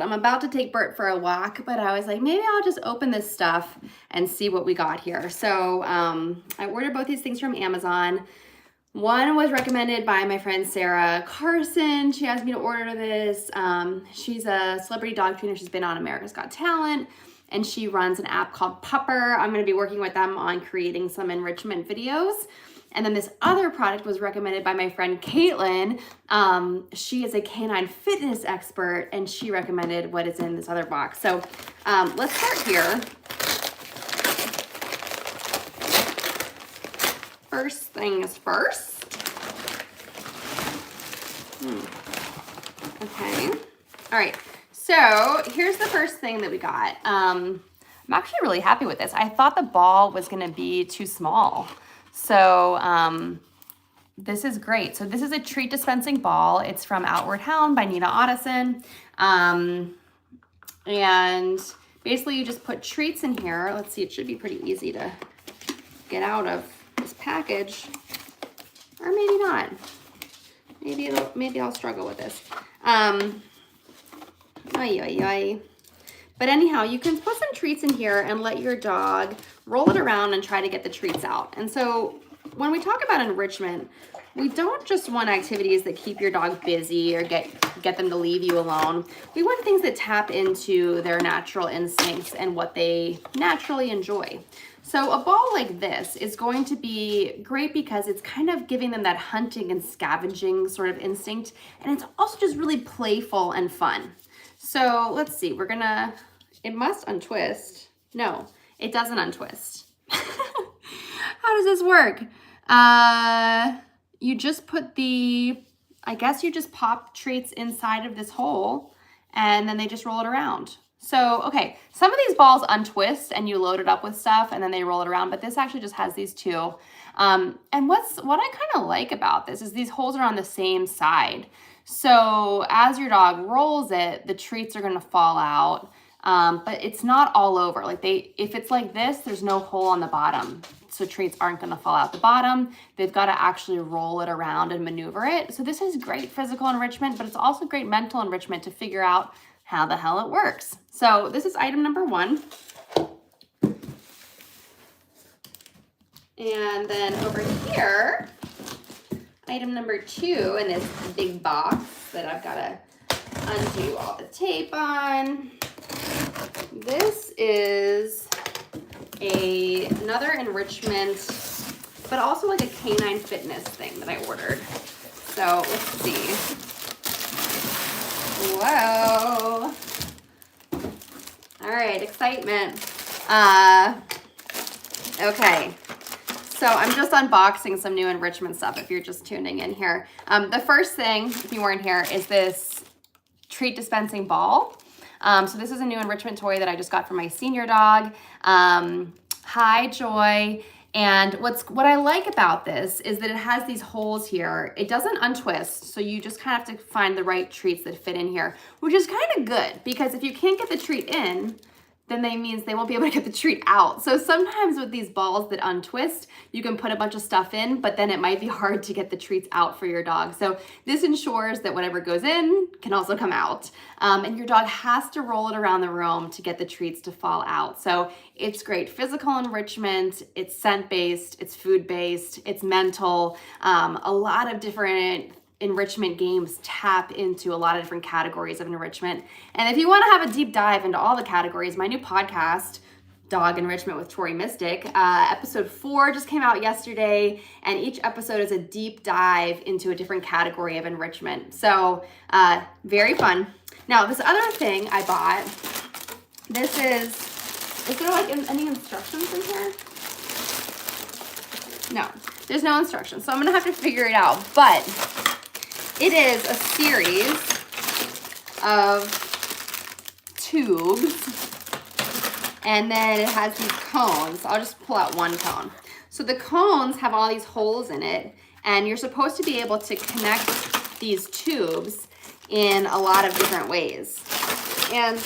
scheduled. I'm about to take Bert for a walk, but I was like, maybe I'll just open this stuff and see what we got here. So I ordered both these things from Amazon. One was recommended by my friend Sarah Carson. She asked me to order this. She's a celebrity dog trainer. She's been on America's Got Talent, and she runs an app called Pupper. I'm going to be working with them on creating some enrichment videos. And then this other product was recommended by my friend Caitlin. She is a canine fitness expert, and she recommended what is in this other box. So let's start here. First things first. Okay. All right. So here's the first thing that we got. I'm actually really happy with this. I thought the ball was going to be too small. So this is great. So this is a treat dispensing ball. It's from Outward Hound by Nina Ottoson. And basically you just put treats in here. Let's see, it should be pretty easy to get out of this package, or maybe not. Maybe I'll struggle with this. But anyhow, you can put some treats in here and let your dog roll it around and try to get the treats out. And so when we talk about enrichment, we don't just want activities that keep your dog busy or get them to leave you alone. We want things that tap into their natural instincts and what they naturally enjoy. So a ball like this is going to be great because it's kind of giving them that hunting and scavenging sort of instinct. And it's also just really playful and fun. So let's see, it must untwist. No, it doesn't untwist. How does this work? You just put I guess you just pop treats inside of this hole and then they just roll it around. So, okay, some of these balls untwist and you load it up with stuff and then they roll it around, but this actually just has these two. And what I kind of like about this is these holes are on the same side. So as your dog rolls it, the treats are gonna fall out, but it's not all over. Like if it's like this, there's no hole on the bottom. So treats aren't gonna fall out the bottom. They've gotta actually roll it around and maneuver it. So this is great physical enrichment, but it's also great mental enrichment to figure out how the hell it works. So this is item number 1. And then over here, item number 2 in this big box that I've got to undo all the tape on. This is another enrichment, but also like a canine fitness thing that I ordered. So let's see. Whoa. All right, excitement. Okay. So I'm just unboxing some new enrichment stuff if you're just tuning in here. The first thing, if you weren't here, is this treat dispensing ball. So this is a new enrichment toy that I just got for my senior dog. Hi, Joy. And what I like about this is that it has these holes here. It doesn't untwist, so you just kind of have to find the right treats that fit in here, which is kind of good because if you can't get the treat in, then that means they won't be able to get the treat out. So sometimes with these balls that untwist, you can put a bunch of stuff in, but then it might be hard to get the treats out for your dog. So this ensures that whatever goes in can also come out. And your dog has to roll it around the room to get the treats to fall out. So it's great physical enrichment, it's scent-based, it's food-based, it's mental, a lot of different enrichment games tap into a lot of different categories of enrichment. And if you want to have a deep dive into all the categories, my new podcast, Dog Enrichment with Tori Mistick, episode 4 just came out yesterday, and each episode is a deep dive into a different category of enrichment. So very fun. Now, this other thing I bought, is there like any instructions in here? No, there's no instructions. So I'm gonna have to figure it out, but it is a series of tubes, and then it has these cones. I'll just pull out one cone. So the cones have all these holes in it, and you're supposed to be able to connect these tubes in a lot of different ways. And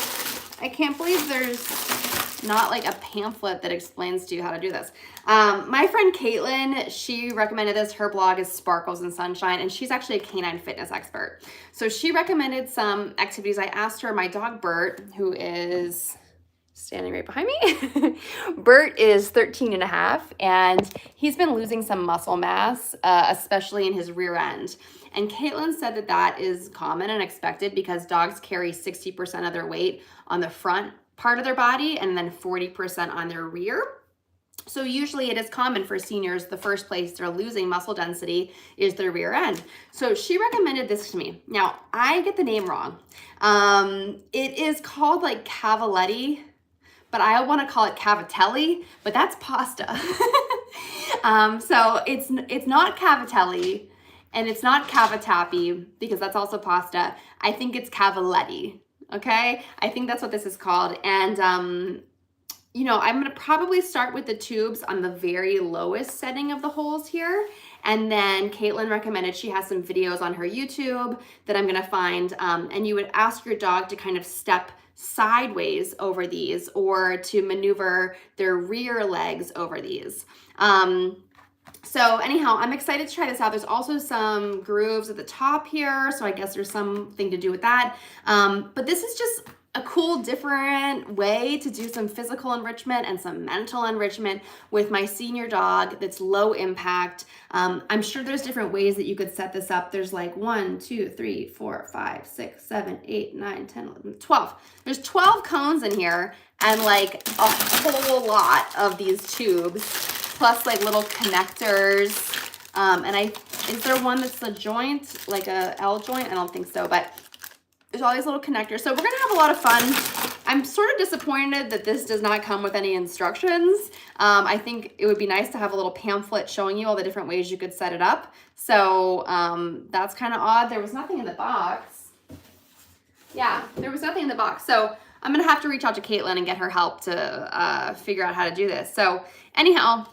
I can't believe there's not like a pamphlet that explains to you how to do this. My friend Caitlin, she recommended this. Her blog is Sparkles and Sunshine, and she's actually a canine fitness expert. So she recommended some activities. I asked her, my dog Bert, who is standing right behind me. Bert is 13 and a half, and he's been losing some muscle mass, especially in his rear end. And Caitlin said that that is common and expected because dogs carry 60% of their weight on the front part of their body and then 40% on their rear. So usually it is common for seniors, the first place they're losing muscle density is their rear end. So she recommended this to me. Now, I get the name wrong. It is called like cavaletti, but I want to call it cavatelli, but that's pasta. So it's not cavatelli and it's not cavatappi because that's also pasta. I think it's cavaletti. Okay, I think that's what this is called. And you know, I'm gonna probably start with the tubes on the very lowest setting of the holes here. And then Caitlin recommended, she has some videos on her YouTube that I'm gonna find. And you would ask your dog to kind of step sideways over these or to maneuver their rear legs over these. So anyhow, I'm excited to try this out. There's also some grooves at the top here, so I guess there's something to do with that. But this is just a cool, different way to do some physical enrichment and some mental enrichment with my senior dog that's low impact. I'm sure there's different ways that you could set this up. There's like 1, 2, 3, 4, 5, 6, 7, 8, 9, 10, 11, 12. There's 12 cones in here and like a whole lot of these tubes, plus like little connectors. And is there one that's a joint, like a L joint? I don't think so, but there's all these little connectors. So we're gonna have a lot of fun. I'm sort of disappointed that this does not come with any instructions. I think it would be nice to have a little pamphlet showing you all the different ways you could set it up. So that's kind of odd. There was nothing in the box. Yeah, there was nothing in the box. So I'm gonna have to reach out to Caitlin and get her help to figure out how to do this. So anyhow,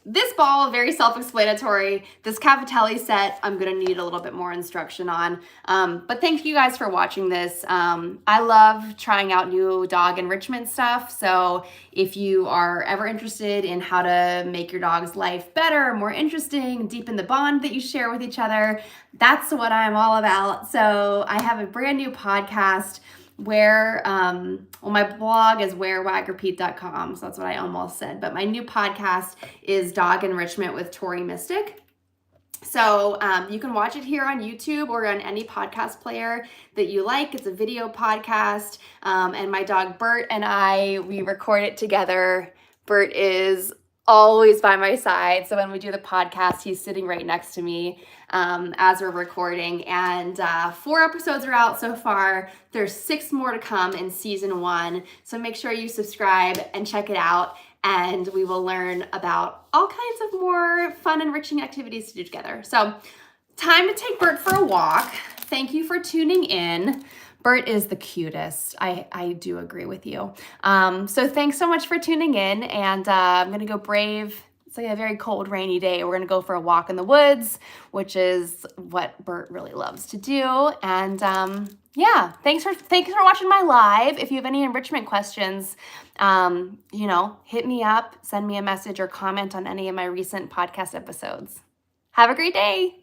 this ball, very self-explanatory. This cavatelli set, I'm gonna need a little bit more instruction on. But thank you guys for watching this. I love trying out new dog enrichment stuff. So if you are ever interested in how to make your dog's life better, more interesting, deepen the bond that you share with each other, that's what I'm all about. So I have a brand new podcast where, well, my blog is wherewagrepeat.com, so that's what I almost said, but my new podcast is Dog Enrichment with Tori Mistick. So you can watch it here on YouTube or on any podcast player that you like. It's a video podcast, and my dog Bert and we record it together. Bert is always by my side, so when we do the podcast, he's sitting right next to me as we're recording. And 4 episodes are out so far. There's 6 more to come in season 1, so make sure you subscribe and check it out, and we will learn about all kinds of more fun, enriching activities to do together. So time to take Bert for a walk. Thank you for tuning in. Bert is the cutest. I do agree with you. So thanks so much for tuning in, and I'm gonna go brave. It's like a very cold, rainy day. We're gonna go for a walk in the woods, which is what Bert really loves to do. And yeah, thanks for watching my live. If you have any enrichment questions, you know, hit me up, send me a message, or comment on any of my recent podcast episodes. Have a great day.